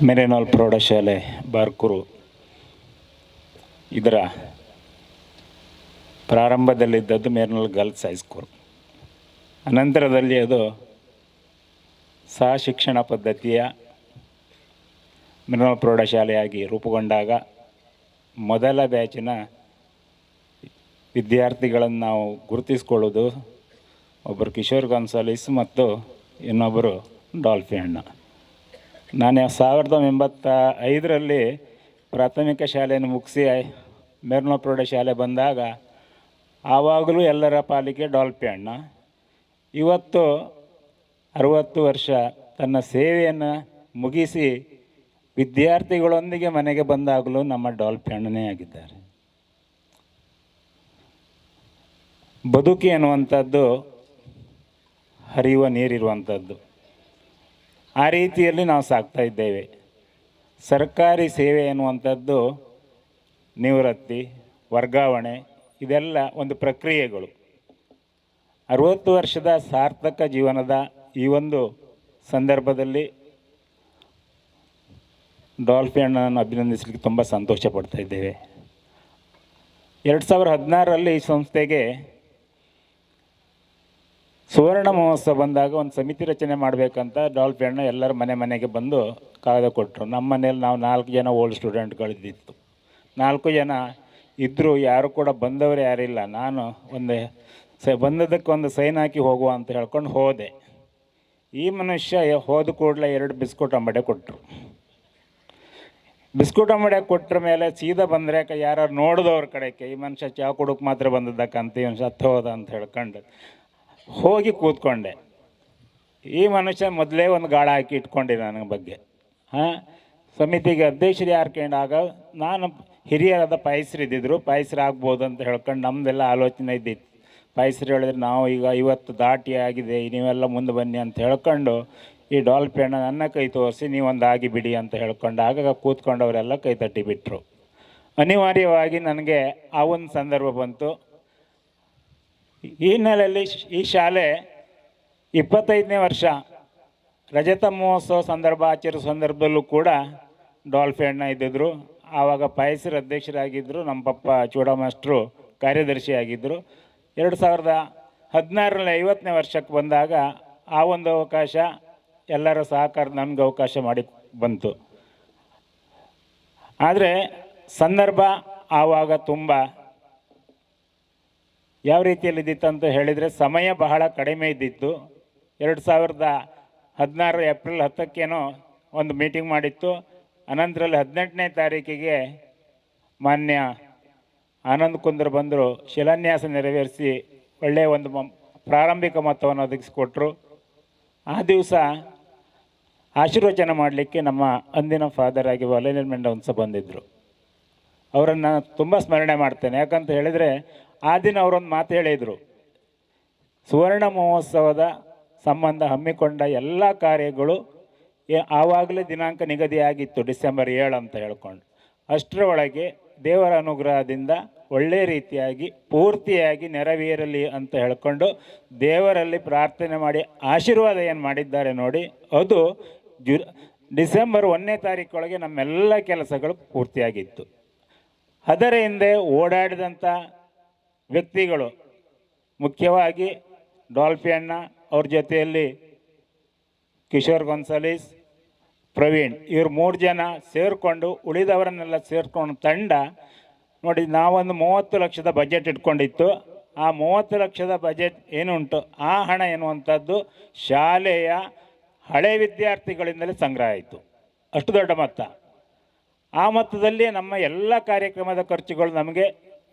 ಮೆರೆನಾಲ್ ಪ್ರೌಢಶಾಲೆ ಬಾರ್ಕೂರು ಇದರ ಪ್ರಾರಂಭದಲ್ಲಿದ್ದದ್ದು ಮೆರೆನಾಲ್ girls high school. ಅನಂತರದಲ್ಲಿ ಅದು ಸಹ ಶಿಕ್ಷಣ ಪದ್ಧತಿಯ ಮೆರೆನಾಲ್ ಪ್ರೌಢಶಾಲೆಯಾಗಿ ರೂಪುಗೊಂಡಾಗ ಮೊದಲ ಬ್ಯಾಚಿನ ವಿದ್ಯಾರ್ಥಿಗಳನ್ನು ನಾವು ಗುರುತಿಸ್ಕೊಳ್ಳೋದು ಒಬ್ಬರು ಕಿಶೋರ್ ಗಾನ್ಸಾಲಿಸ್ ಮತ್ತು ಇನ್ನೊಬ್ಬರು ಡಾಲ್ಫಿ ಅಣ್ಣ. ನಾನು 1985ರಲ್ಲಿ ಪ್ರಾಥಮಿಕ ಶಾಲೆಯನ್ನು ಮುಗಿಸಿ ಮೆರೆನಾಲ್ ಪ್ರೌಢಶಾಲೆ ಬಂದಾಗ ಆವಾಗಲೂ ಎಲ್ಲರ ಪಾಲಿಗೆ ಡಾಲ್ಫಿ ಅಣ್ಣ. ಇವತ್ತು 60 ವರ್ಷ ತನ್ನ ಸೇವೆಯನ್ನು ಮುಗಿಸಿ ವಿದ್ಯಾರ್ಥಿಗಳೊಂದಿಗೆ ಮನೆಗೆ ಬಂದಾಗಲೂ ನಮ್ಮ ಡಾಲ್ಫಿ ಅಣ್ಣನೇ ಆಗಿದ್ದಾರೆ. ಬದುಕಿ ಅನ್ನುವಂಥದ್ದು ಹರಿಯುವ ನೀರಿರುವಂಥದ್ದು. ಆ ರೀತಿಯಲ್ಲಿ ನಾವು ಸಾಗ್ತಾ ಇದ್ದೇವೆ. ಸರ್ಕಾರಿ ಸೇವೆ ಎನ್ನುವಂಥದ್ದು ನಿವೃತ್ತಿ, ವರ್ಗಾವಣೆ ಇದೆಲ್ಲ ಒಂದು ಪ್ರಕ್ರಿಯೆಗಳು. 60 ವರ್ಷದ ಸಾರ್ಥಕ ಜೀವನದ ಈ ಒಂದು ಸಂದರ್ಭದಲ್ಲಿ ಡಾಲ್ಫಿ ಅಣ್ಣನನ್ನು ಅಭಿನಂದಿಸಲಿಕ್ಕೆ ತುಂಬ ಸಂತೋಷ ಪಡ್ತಾ ಇದ್ದೇವೆ. 2016ರಲ್ಲಿ ಈ ಸಂಸ್ಥೆಗೆ ಸುವರ್ಣ ಮಹೋತ್ಸವ ಬಂದಾಗ ಒಂದು ಸಮಿತಿ ರಚನೆ ಮಾಡಬೇಕಂತ ಡಾಲ್ಫಿ ಅಣ್ಣ ಎಲ್ಲರ ಮನೆಗೆ ಬಂದು ಕಾಗದ ಕೊಟ್ಟರು. ನಮ್ಮ ಮನೇಲಿ ನಾವು 4 ಜನ ಓಲ್ಡ್ ಸ್ಟೂಡೆಂಟ್ಗಳಿದ್ದಿತ್ತು. 4 ಜನ ಇದ್ದರೂ ಯಾರು ಕೂಡ ಬಂದವರು ಯಾರಿಲ್ಲ. ನಾನು ಬಂದದಕ್ಕೆ ಒಂದು ಸೈನ್ ಹಾಕಿ ಹೋಗುವ ಅಂತ ಹೇಳ್ಕೊಂಡು ಹೋದೆ. ಈ ಮನುಷ್ಯ ಹೋದ ಕೂಡಲೇ 2 ಬಿಸ್ಕುಟ್ ಅಂಬಡೆ ಕೊಟ್ಟರು. ಬಿಸ್ಕುಟ್ ಅಂಬಡೆ ಕೊಟ್ಟರ ಮೇಲೆ ಸೀದಾ ಬಂದರೆ ಯಾರು ನೋಡಿದವ್ರ ಕಡೆಗೆ ಈ ಮನುಷ್ಯ ಚಾ ಕೊಡೋಕೆ ಮಾತ್ರ ಬಂದದ್ದಕ್ಕಂತ ಇವನು ಸತ್ತು ಹೋದ ಅಂತ ಹೇಳ್ಕೊಂಡು ಹೋಗಿ ಕೂತ್ಕೊಂಡೆ. ಈ ಮನುಷ್ಯ ಮೊದಲೇ ಒಂದು ಗಾಳ ಹಾಕಿ ಇಟ್ಕೊಂಡಿದ್ದೆ ನನ್ನ ಬಗ್ಗೆ. ಸಮಿತಿಗೆ ಅಧ್ಯಕ್ಷರು ಯಾರು ಕೇಳಾಗ ನಾನು ಹಿರಿಯರಾದ ಪಾಯಸರಿದ್ದಿದ್ರು, ಪಾಯಸರು ಆಗ್ಬೋದು ಅಂತ ಹೇಳ್ಕೊಂಡು ನಮ್ಮದೆಲ್ಲ ಆಲೋಚನೆ ಇದ್ದಿತ್ತು. ಪಾಯಸರು ಹೇಳಿದ್ರೆ ನಾವು ಈಗ 50 ದಾಟಿ ಆಗಿದೆ, ನೀವೆಲ್ಲ ಮುಂದೆ ಬನ್ನಿ ಅಂತ ಹೇಳ್ಕೊಂಡು ಈ ಡಾಲ್ಫಿ ಅಣ್ಣ ನನ್ನ ಕೈ ತೋರಿಸಿ ನೀವೊಂದು ಆಗಿ ಬಿಡಿ ಅಂತ ಹೇಳ್ಕೊಂಡು ಆಗಾಗ ಕೂತ್ಕೊಂಡವರೆಲ್ಲ ಕೈ ತಟ್ಟಿ ಬಿಟ್ಟರು. ಅನಿವಾರ್ಯವಾಗಿ ನನಗೆ ಆ ಒಂದು ಸಂದರ್ಭ ಬಂತು. ಈ ಹಿನ್ನೆಲೆಯಲ್ಲಿ ಈ ಶಾಲೆ 25ನೇ ವರ್ಷ ರಜತ ಮಹೋತ್ಸವ ಆಚರಿಸೋ ಸಂದರ್ಭದಲ್ಲೂ ಕೂಡ ಡಾಲ್ಫಿ ಅಣ್ಣ ಇದ್ದಿದ್ದರು. ಆವಾಗ ಪಾಯಸರ ಅಧ್ಯಕ್ಷರಾಗಿದ್ದರು, ನಮ್ಮ ಪಪ್ಪ ಚೂಡ ಮಾಸ್ಟ್ರು ಕಾರ್ಯದರ್ಶಿಯಾಗಿದ್ದರು. 2016ರಲ್ಲಿ 50ನೇ ವರ್ಷಕ್ಕೆ ಬಂದಾಗ ಆ ಒಂದು ಅವಕಾಶ ಎಲ್ಲರ ಸಹಕಾರ ನನಗೆ ಅವಕಾಶ ಮಾಡಿ ಬಂತು. ಆದರೆ ಸಂದರ್ಭ ಆವಾಗ ತುಂಬ ಯಾವ ರೀತಿಯಲ್ಲಿ ಇದ್ದಿತ್ತು ಅಂತ ಹೇಳಿದರೆ ಸಮಯ ಬಹಳ ಕಡಿಮೆ ಇದ್ದಿತ್ತು. 2016 ಏಪ್ರಿಲ್ 10ಕ್ಕೇನೋ ಒಂದು ಮೀಟಿಂಗ್ ಮಾಡಿತ್ತು. ಅನಂತರಲ್ಲಿ 18ನೇ ತಾರೀಕಿಗೆ ಮಾನ್ಯ ಆನಂದ್ ಕುಂದ್ರ ಬಂದರು, ಶಿಲಾನ್ಯಾಸ ನೆರವೇರಿಸಿ ಒಳ್ಳೆಯ ಒಂದು ಪ್ರಾರಂಭಿಕ ಮೊತ್ತವನ್ನು ಒದಗಿಸಿಕೊಟ್ರು. ಆ ದಿವಸ ಆಶೀರ್ವಚನ ಮಾಡಲಿಕ್ಕೆ ನಮ್ಮ ಅಂದಿನ ಫಾದರ್ ಆಗಿ ವಲಯಲ್ ಮೆಂಡವಂಸ ಬಂದಿದ್ದರು. ಅವರನ್ನು ತುಂಬ ಸ್ಮರಣೆ ಮಾಡ್ತೇನೆ. ಯಾಕಂತ ಹೇಳಿದರೆ ಆ ದಿನ ಅವರೊಂದು ಮಾತು ಹೇಳಿದರು, ಸುವರ್ಣ ಮಹೋತ್ಸವದ ಸಂಬಂಧ ಹಮ್ಮಿಕೊಂಡ ಎಲ್ಲ ಕಾರ್ಯಗಳು ಆವಾಗಲೇ ದಿನಾಂಕ ನಿಗದಿಯಾಗಿತ್ತು, ಡಿಸೆಂಬರ್ 7 ಅಂತ ಹೇಳ್ಕೊಂಡು. ಅಷ್ಟರ ಒಳಗೆ ದೇವರ ಅನುಗ್ರಹದಿಂದ ಒಳ್ಳೆಯ ರೀತಿಯಾಗಿ ಪೂರ್ತಿಯಾಗಿ ನೆರವೇರಲಿ ಅಂತ ಹೇಳ್ಕೊಂಡು ದೇವರಲ್ಲಿ ಪ್ರಾರ್ಥನೆ ಮಾಡಿ ಆಶೀರ್ವಾದ ಏನು ಮಾಡಿದ್ದಾರೆ ನೋಡಿ, ಅದು ಡಿಸೆಂಬರ್ 1ನೇ ತಾರೀಕೊಳಗೆ ನಮ್ಮೆಲ್ಲ ಕೆಲಸಗಳು ಪೂರ್ತಿಯಾಗಿತ್ತು. ಅದರ ಹಿಂದೆ ಓಡಾಡಿದಂಥ ವ್ಯಕ್ತಿಗಳು ಮುಖ್ಯವಾಗಿ ಡಾಲ್ಫಿ ಅಣ್ಣ, ಅವ್ರ ಜೊತೆಯಲ್ಲಿ ಕಿಶೋರ್ ಗಾನ್ಸಾಲಿಸ್, ಪ್ರವೀಣ್, ಇವರು 3 ಜನ ಸೇರಿಕೊಂಡು ಉಳಿದವರನ್ನೆಲ್ಲ ಸೇರಿಕೊಂಡು ತಂಡ ನೋಡಿ. ನಾವೊಂದು 30 ಲಕ್ಷದ ಬಜೆಟ್ ಇಟ್ಕೊಂಡಿತ್ತು. ಆ 30 ಲಕ್ಷದ ಬಜೆಟ್ ಏನುಂಟು ಆ ಹಣ ಎನ್ನುವಂಥದ್ದು ಶಾಲೆಯ ಹಳೆ ವಿದ್ಯಾರ್ಥಿಗಳಿಂದಲೇ ಸಂಗ್ರಹ ಆಯಿತು. ಅಷ್ಟು ದೊಡ್ಡ ಮೊತ್ತ. ಆ ಮೊತ್ತದಲ್ಲಿ ನಮ್ಮ ಎಲ್ಲ ಕಾರ್ಯಕ್ರಮದ ಖರ್ಚುಗಳು ನಮಗೆ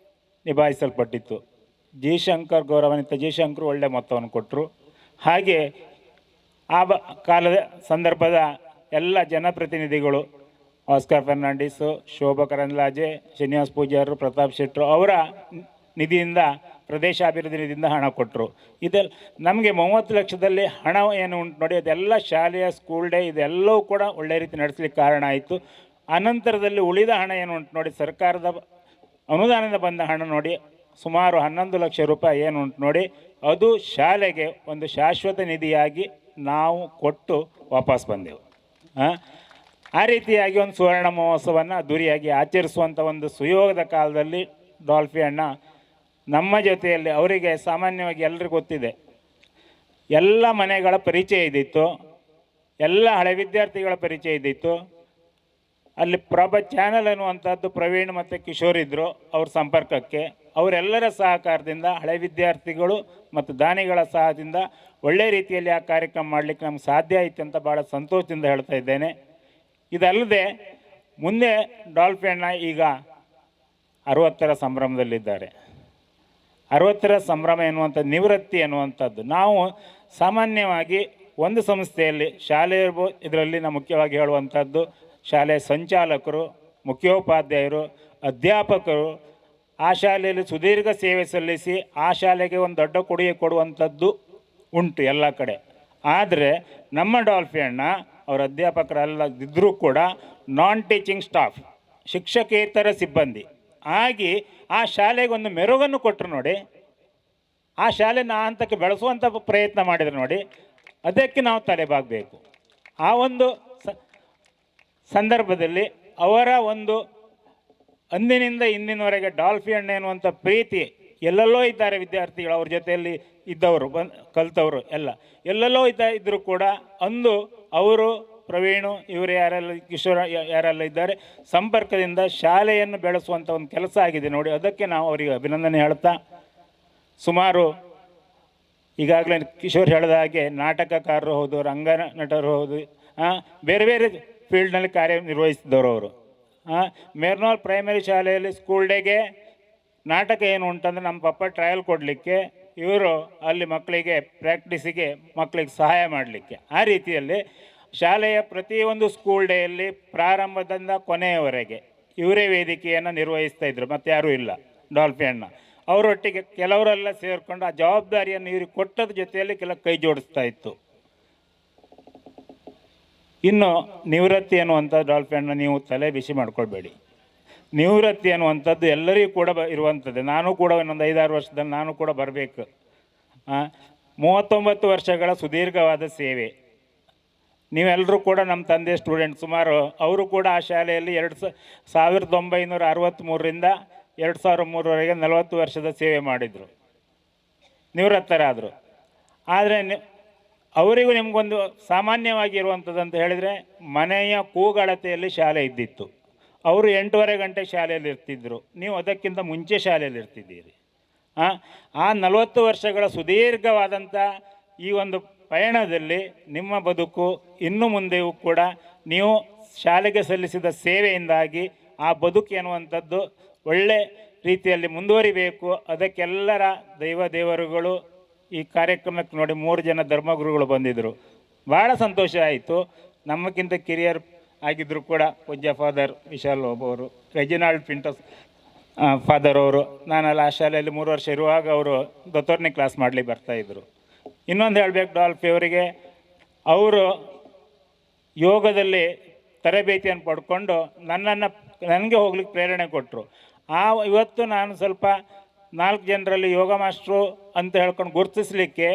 ನಿಭಾಯಿಸಲ್ಪಟ್ಟಿತ್ತು. ಜಿ ಶಂಕರ್, ಗೌರವಾನ್ವಿತ ಜಿ ಶಂಕರ್ ಒಳ್ಳೆಯ ಮೊತ್ತವನ್ನು ಕೊಟ್ಟರು. ಹಾಗೆ ಆ ಕಾಲದ ಸಂದರ್ಭದ ಎಲ್ಲ ಜನಪ್ರತಿನಿಧಿಗಳು ಆಸ್ಕರ್ ಫರ್ನಾಂಡಿಸು, ಶೋಭಾ ಕರಂದ್ಲಾಜೆ, ಶ್ರೀನಿವಾಸ್ ಪೂಜಾರು, ಪ್ರತಾಪ್ ಶೆಟ್ಟರು ಅವರ ನಿಧಿಯಿಂದ, ಪ್ರದೇಶಾಭಿವೃದ್ಧಿ ನಿಧಿಯಿಂದ ಹಣ ಕೊಟ್ಟರು. ಇದೆಲ್ಲ ನಮಗೆ 30 ಲಕ್ಷದಲ್ಲಿ ಹಣ ಏನು ಉಂಟು ನೋಡಿ, ಅದೆಲ್ಲ ಶಾಲೆಯ ಸ್ಕೂಲ್ ಡೇ ಇದೆಲ್ಲವೂ ಕೂಡ ಒಳ್ಳೆಯ ರೀತಿ ನಡೆಸಲಿಕ್ಕೆ ಕಾರಣ ಆಯಿತು. ಅನಂತರದಲ್ಲಿ ಉಳಿದ ಹಣ ಏನು ಉಂಟು ನೋಡಿ, ಸರ್ಕಾರದ ಅನುದಾನದಿಂದ ಬಂದ ಹಣ ನೋಡಿ ಸುಮಾರು 11 ಲಕ್ಷ ರೂಪಾಯಿ ಏನು ಉಂಟು ನೋಡಿ, ಅದು ಶಾಲೆಗೆ ಒಂದು ಶಾಶ್ವತ ನಿಧಿಯಾಗಿ ನಾವು ಕೊಟ್ಟು ವಾಪಸ್ ಬಂದೆವು. ಆ ರೀತಿಯಾಗಿ ಒಂದು ಸುವರ್ಣ ಮಹೋತ್ಸವವನ್ನು ಅದ್ದೂರಿಯಾಗಿ ಆಚರಿಸುವಂಥ ಒಂದು ಸುಯೋಗದ ಕಾಲದಲ್ಲಿ ಡಾಲ್ಫಿ ಅಣ್ಣ ನಮ್ಮ ಜೊತೆಯಲ್ಲಿ, ಅವರಿಗೆ ಸಾಮಾನ್ಯವಾಗಿ ಎಲ್ಲರಿಗೂ ಗೊತ್ತಿದೆ, ಎಲ್ಲ ಮನೆಗಳ ಪರಿಚಯ ಇದ್ದಿತ್ತು, ಎಲ್ಲ ಹಳೆ ವಿದ್ಯಾರ್ಥಿಗಳ ಪರಿಚಯ ಇದ್ದಿತ್ತು. ಅಲ್ಲಿ ಪ್ರಭ ಚಾನಲ್ ಅನ್ನುವಂಥದ್ದು ಪ್ರವೀಣ್ ಮತ್ತು ಕಿಶೋರ್ ಇದ್ದರು ಅವ್ರ ಸಂಪರ್ಕಕ್ಕೆ. ಅವರೆಲ್ಲರ ಸಹಕಾರದಿಂದ ಹಳೆ ವಿದ್ಯಾರ್ಥಿಗಳು ಮತ್ತು ದಾನಿಗಳ ಸಹದಿಂದ ಒಳ್ಳೆಯ ರೀತಿಯಲ್ಲಿ ಆ ಕಾರ್ಯಕ್ರಮ ಮಾಡಲಿಕ್ಕೆ ನಮ್ಗೆ ಸಾಧ್ಯ ಆಯಿತು ಅಂತ ಭಾಳ ಸಂತೋಷದಿಂದ ಹೇಳ್ತಾ ಇದ್ದೇನೆ. ಇದಲ್ಲದೆ ಮುಂದೆ ಡಾಲ್ಫಿ ಅಣ್ಣ ಈಗ 60ರ ಸಂಭ್ರಮದಲ್ಲಿದ್ದಾರೆ. 60ರ ಸಂಭ್ರಮ ಎನ್ನುವಂಥ ನಿವೃತ್ತಿ ಎನ್ನುವಂಥದ್ದು ನಾವು ಸಾಮಾನ್ಯವಾಗಿ ಒಂದು ಸಂಸ್ಥೆಯಲ್ಲಿ ಶಾಲೆ ಇರ್ಬೋದು, ಇದರಲ್ಲಿ ನಾವು ಮುಖ್ಯವಾಗಿ ಹೇಳುವಂಥದ್ದು ಶಾಲೆಯ ಸಂಚಾಲಕರು, ಮುಖ್ಯೋಪಾಧ್ಯಾಯರು, ಅಧ್ಯಾಪಕರು ಆ ಶಾಲೆಯಲ್ಲಿ ಸುದೀರ್ಘ ಸೇವೆ ಸಲ್ಲಿಸಿ ಆ ಶಾಲೆಗೆ ಒಂದು ದೊಡ್ಡ ಕೊಡುಗೆ ಕೊಡುವಂಥದ್ದು ಉಂಟು ಎಲ್ಲ ಕಡೆ. ಆದರೆ ನಮ್ಮ ಡಾಲ್ಫಿ ಅಣ್ಣ ಅವರ ಅಧ್ಯಾಪಕರಲ್ಲದಿದ್ದರೂ ಕೂಡ ನಾನ್ ಟೀಚಿಂಗ್ ಸ್ಟಾಫ್, ಶಿಕ್ಷಕೇತರ ಸಿಬ್ಬಂದಿ ಆಗಿ ಆ ಶಾಲೆಗೆ ಒಂದು ಮೆರುಗನ್ನು ಕೊಟ್ಟರು ನೋಡಿ. ಆ ಶಾಲೆನ ಆ ಹಂತಕ್ಕೆ ಬೆಳೆಸುವಂಥ ಪ್ರಯತ್ನ ಮಾಡಿದ್ರು ನೋಡಿ. ಅದಕ್ಕೆ ನಾವು ತಲೆಬಾಗಬೇಕು. ಆ ಒಂದು ಸಂದರ್ಭದಲ್ಲಿ ಅವರ ಒಂದು ಅಂದಿನಿಂದ ಇಂದಿನವರೆಗೆ ಡಾಲ್ಫಿ ಅಣ್ಣ ಎನ್ನುವಂಥ ಪ್ರೀತಿ ಎಲ್ಲೆಲ್ಲೋ ಇದ್ದಾರೆ ವಿದ್ಯಾರ್ಥಿಗಳು, ಅವ್ರ ಜೊತೆಯಲ್ಲಿ ಇದ್ದವರು ಕಲಿತವರು ಎಲ್ಲೆಲ್ಲೋ ಇದ್ದರೂ ಕೂಡ ಅಂದು ಅವರು ಪ್ರವೀಣು ಇವರು ಯಾರೆಲ್ಲ ಕಿಶೋರ ಯಾರೆಲ್ಲ ಇದ್ದಾರೆ ಸಂಪರ್ಕದಿಂದ ಶಾಲೆಯನ್ನು ಬೆಳೆಸುವಂಥ ಒಂದು ಕೆಲಸ ಆಗಿದೆ ನೋಡಿ. ಅದಕ್ಕೆ ನಾವು ಅವರಿಗೆ ಅಭಿನಂದನೆ ಹೇಳ್ತಾ, ಸುಮಾರು ಈಗಾಗಲೇ ಕಿಶೋರ್ ಹೇಳಿದ ಹಾಗೆ ನಾಟಕಕಾರರು ಹೌದು, ರಂಗ ನಟರು ಹೌದು, ಬೇರೆ ಬೇರೆ ಫೀಲ್ಡ್ನಲ್ಲಿ ಕಾರ್ಯನಿರ್ವಹಿಸಿದವರು ಅವರು. ಮೇರ್ನೋಲ್ ಪ್ರೈಮರಿ ಶಾಲೆಯಲ್ಲಿ ಸ್ಕೂಲ್ ಡೇಗೆ ನಾಟಕ ಏನು ಉಂಟಂದರೆ ನಮ್ಮ ಪಪ್ಪ ಟ್ರಯಲ್ ಕೊಡಲಿಕ್ಕೆ, ಇವರು ಅಲ್ಲಿ ಮಕ್ಕಳಿಗೆ ಪ್ರಾಕ್ಟೀಸಿಗೆ ಮಕ್ಕಳಿಗೆ ಸಹಾಯ ಮಾಡಲಿಕ್ಕೆ, ಆ ರೀತಿಯಲ್ಲಿ ಶಾಲೆಯ ಪ್ರತಿಯೊಂದು ಸ್ಕೂಲ್ ಡೇಯಲ್ಲಿ ಪ್ರಾರಂಭದಿಂದ ಕೊನೆಯವರೆಗೆ ಇವರೇ ವೇದಿಕೆಯನ್ನು ನಿರ್ವಹಿಸ್ತಾ ಇದ್ರು, ಮತ್ತು ಯಾರೂ ಇಲ್ಲ. ಡಾಲ್ಫಿ ಅಣ್ಣ ಅವರೊಟ್ಟಿಗೆ ಕೆಲವರೆಲ್ಲ ಸೇರಿಕೊಂಡು ಆ ಜವಾಬ್ದಾರಿಯನ್ನು ಇವ್ರಿಗೆ ಕೊಟ್ಟದ ಜೊತೆಯಲ್ಲಿ ಕೆಲವು ಕೈ ಜೋಡಿಸ್ತಾ ಇತ್ತು. ಇನ್ನು ನಿವೃತ್ತಿ ಅನ್ನುವಂಥ ಡಾಲ್ಫಿ ಅಣ್ಣ ನೀವು ತಲೆ ಬಿಸಿ ಮಾಡ್ಕೊಳ್ಬೇಡಿ. ನಿವೃತ್ತಿ ಅನ್ನುವಂಥದ್ದು ಎಲ್ಲರಿಗೂ ಕೂಡ ಇರುವಂಥದ್ದು. ನಾನು ಕೂಡ ಇನ್ನೊಂದು 5-6 ವರ್ಷದಲ್ಲಿ ನಾನು ಕೂಡ ಬರಬೇಕು. 39 ವರ್ಷಗಳ ಸುದೀರ್ಘವಾದ ಸೇವೆ. ನೀವೆಲ್ಲರೂ ಕೂಡ ನಮ್ಮ ತಂದೆ ಸ್ಟೂಡೆಂಟ್, ಸುಮಾರು ಅವರು ಕೂಡ ಆ ಶಾಲೆಯಲ್ಲಿ 1963ರಿಂದ 2003ವರೆಗೆ 40 ವರ್ಷದ ಸೇವೆ ಮಾಡಿದರು, ನಿವೃತ್ತರಾದರು. ಆದರೆ ಅವರಿಗೂ ನಿಮಗೊಂದು ಸಾಮಾನ್ಯವಾಗಿ ಇರುವಂಥದ್ದು ಅಂತ ಹೇಳಿದರೆ, ಮನೆಯ ಕೂಗಳತೆಯಲ್ಲಿ ಶಾಲೆ ಇದ್ದಿತ್ತು. ಅವರು 8:30 ಗಂಟೆ ಶಾಲೆಯಲ್ಲಿ ಇರ್ತಿದ್ದರು, ನೀವು ಅದಕ್ಕಿಂತ ಮುಂಚೆ ಶಾಲೆಯಲ್ಲಿ ಇರ್ತಿದ್ದೀರಿ. ಆ 40 ವರ್ಷಗಳ ಸುದೀರ್ಘವಾದಂಥ ಈ ಒಂದು ಪಯಣದಲ್ಲಿ ನಿಮ್ಮ ಬದುಕು ಇನ್ನು ಮುಂದೆಯೂ ಕೂಡ ನೀವು ಶಾಲೆಗೆ ಸಲ್ಲಿಸಿದ ಸೇವೆಯಿಂದಾಗಿ ಆ ಬದುಕು ಎನ್ನುವಂಥದ್ದು ಒಳ್ಳೆ ರೀತಿಯಲ್ಲಿ ಮುಂದುವರಿಬೇಕು. ಅದಕ್ಕೆಲ್ಲರ ದೇವರುಗಳು ಈ ಕಾರ್ಯಕ್ರಮಕ್ಕೆ ನೋಡಿ 3 ಜನ ಧರ್ಮಗುರುಗಳು ಬಂದಿದ್ದರು, ಭಾಳ ಸಂತೋಷ ಆಯಿತು. ನಮ್ಮಕ್ಕಿಂತ ಕಿರಿಯರ್ ಆಗಿದ್ದರೂ ಕೂಡ ಪೂಜ್ಯ father Vishal ಒಬ್ಬವರು, Reginald Pinto's father ಅವರು, ನಾನಲ್ಲಿ ಆ ಶಾಲೆಯಲ್ಲಿ 3 ವರ್ಷ ಇರುವಾಗ ಅವರು ದೊತ್ತೋರ್ನಿ ಕ್ಲಾಸ್ ಮಾಡಲಿಕ್ಕೆ ಬರ್ತಾಯಿದ್ರು. ಇನ್ನೊಂದು ಹೇಳಬೇಕು, ಡಾಲ್ಫಿ ಅವರಿಗೆ ಅವರು ಯೋಗದಲ್ಲಿ ತರಬೇತಿಯನ್ನು ಪಡ್ಕೊಂಡು ನನಗೆ ಹೋಗ್ಲಿಕ್ಕೆ ಪ್ರೇರಣೆ ಕೊಟ್ಟರು. ಇವತ್ತು ನಾನು ಸ್ವಲ್ಪ 4 ಜನರಲ್ಲಿ ಯೋಗ ಮಾಸ್ಟ್ರು ಅಂತ ಹೇಳ್ಕೊಂಡು ಗುರುತಿಸಲಿಕ್ಕೆ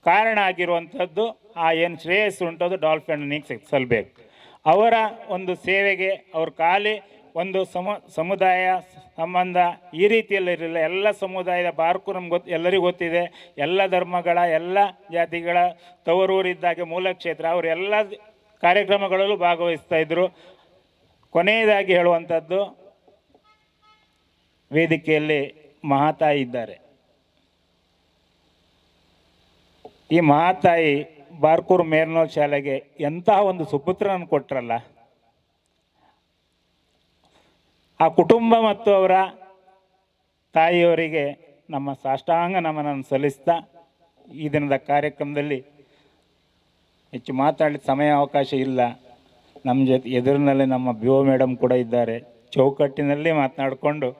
ಕಾರಣ ಆಗಿರುವಂಥದ್ದು ಏನು ಶ್ರೇಯಸ್ಸು ಉಂಟದು ಡಾಲ್ಫಿ ಅಣ್ಣನಿಗೆ ಸಲ್ಲಬೇಕು. ಅವರ ಒಂದು ಸೇವೆಗೆ ಅವ್ರ ಖಾಲಿ ಒಂದು ಸಮುದಾಯ ಸಂಬಂಧ ಈ ರೀತಿಯಲ್ಲಿ ಇರಲಿಲ್ಲ. ಎಲ್ಲ ಸಮುದಾಯದ ಬಾರ್ಕು ನಮ್ಗೆ ಎಲ್ಲರಿಗೂ ಗೊತ್ತಿದೆ. ಎಲ್ಲ ಧರ್ಮಗಳ ಎಲ್ಲ ಜಾತಿಗಳ ತವರೂರಿದ್ದಾಗೆ ಮೂಲ ಕ್ಷೇತ್ರ, ಅವರು ಎಲ್ಲ ಕಾರ್ಯಕ್ರಮಗಳಲ್ಲೂ ಭಾಗವಹಿಸ್ತಾಯಿದ್ರು. ಕೊನೆಯದಾಗಿ ಹೇಳುವಂಥದ್ದು, ವೇದಿಕೆಯಲ್ಲಿ ಮಹಾತಾಯಿ ಇದ್ದಾರೆ. ಈ ಮಹಾತಾಯಿ ಬಾರ್ಕೂರು ಮೇರ್ನೋಲ್ ಶಾಲೆಗೆ ಎಂತಹ ಒಂದು ಸುಪುತ್ರನನ್ನು ಕೊಟ್ಟರಲ್ಲ. ಆ ಕುಟುಂಬ ಮತ್ತು ಅವರ ತಾಯಿಯವರಿಗೆ ನಮ್ಮ ಸಾಷ್ಟಾಂಗ ನಮನನ್ನು ಸಲ್ಲಿಸ್ತಾ, ಈ ದಿನದ ಕಾರ್ಯಕ್ರಮದಲ್ಲಿ ಹೆಚ್ಚು ಮಾತಾಡಲಿಕ್ಕೆ ಸಮಯ ಅವಕಾಶ ಇಲ್ಲ. ನಮ್ಮ ಜೊತೆ ಎದುರಿನಲ್ಲಿ ನಮ್ಮ ಬಿ ಒ ಮೇಡಮ್ ಕೂಡ ಇದ್ದಾರೆ. ಚೌಕಟ್ಟಿನಲ್ಲಿ ಮಾತನಾಡಿಕೊಂಡು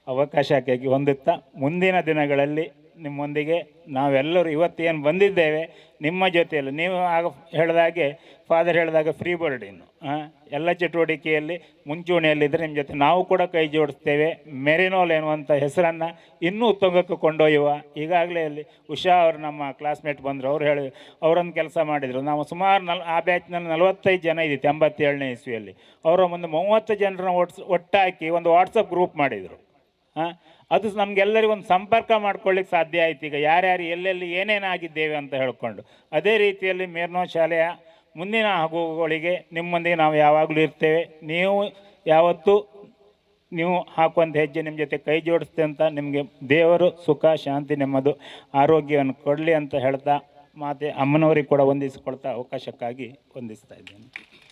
ಅವಕಾಶಕ್ಕಾಗಿ ಹೊಂದುತ್ತಾ, ಮುಂದಿನ ದಿನಗಳಲ್ಲಿ ನಿಮ್ಮೊಂದಿಗೆ ನಾವೆಲ್ಲರೂ ಇವತ್ತೇನು ಬಂದಿದ್ದೇವೆ ನಿಮ್ಮ ಜೊತೆಯಲ್ಲಿ. ನೀವು ಆಗ ಹೇಳಿದಾಗೆ ಫಾದರ್ ಹೇಳಿದಾಗ ಫ್ರೀ ಬರ್ಡ್ ಇನ್ನು ಎಲ್ಲ ಚಟುವಟಿಕೆಯಲ್ಲಿ ಮುಂಚೂಣಿಯಲ್ಲಿದ್ದರೆ ನಿಮ್ಮ ಜೊತೆ ನಾವು ಕೂಡ ಕೈ ಜೋಡಿಸ್ತೇವೆ. ಮೆರಿನೋಲ್ ಎನ್ನುವಂಥ ಹೆಸರನ್ನು ಇನ್ನೂ ಉತ್ತುಂಗಕ್ಕೆ ಕೊಂಡೊಯ್ಯುವ. ಈಗಾಗಲೇ ಅಲ್ಲಿ ಉಷಾ ಅವರು ನಮ್ಮ ಕ್ಲಾಸ್ಮೇಟ್ ಬಂದರು, ಅವ್ರು ಹೇಳಿ ಅವರೊಂದು ಕೆಲಸ ಮಾಡಿದರು. ನಾವು ಸುಮಾರು ಆ ಬ್ಯಾಚ್ನಲ್ಲಿ 45 ಜನ ಇದ್ದಿತ್ತು 87ನೇ ಇಸ್ವಿಯಲ್ಲಿ. ಅವರ ಮುಂದೆ 30 ಜನರನ್ನ ಒಟ್ಟಾಕಿ ಒಂದು ವಾಟ್ಸಪ್ ಗ್ರೂಪ್ ಮಾಡಿದರು. ಅದು ನಮಗೆಲ್ಲರಿಗೂ ಒಂದು ಸಂಪರ್ಕ ಮಾಡ್ಕೊಳ್ಳಿಕ್ಕೆ ಸಾಧ್ಯ ಆಯ್ತು. ಈಗ ಯಾರ್ಯಾರು ಎಲ್ಲೆಲ್ಲಿ ಏನೇನಾಗಿದ್ದೇವೆ ಅಂತ ಹೇಳ್ಕೊಂಡು ಅದೇ ರೀತಿಯಲ್ಲಿ ಮೇರ್ನೋ ಶಾಲೆಯ ಮುಂದಿನ ಆಗುಗಳಿಗೆ ನಿಮ್ಮೊಂದಿಗೆ ನಾವು ಯಾವಾಗಲೂ ಇರ್ತೇವೆ. ನೀವು ಯಾವತ್ತೂ ನೀವು ಹಾಕುವಂಥ ಹೆಜ್ಜೆ ನಿಮ್ಮ ಜೊತೆ ಕೈ ಜೋಡಿಸ್ತೇವೆ ಅಂತ ನಿಮಗೆ ದೇವರು ಸುಖ ಶಾಂತಿ ನೆಮ್ಮದು ಆರೋಗ್ಯವನ್ನು ಕೊಡಲಿ ಅಂತ ಹೇಳ್ತಾ ಅಮ್ಮನವರಿಗೆ ಕೂಡ ವಂದಿಸಿಕೊಳ್ತಾ ಅವಕಾಶಕ್ಕಾಗಿ ವಂದಿಸ್ತಾ ಇದ್ದೇನೆ.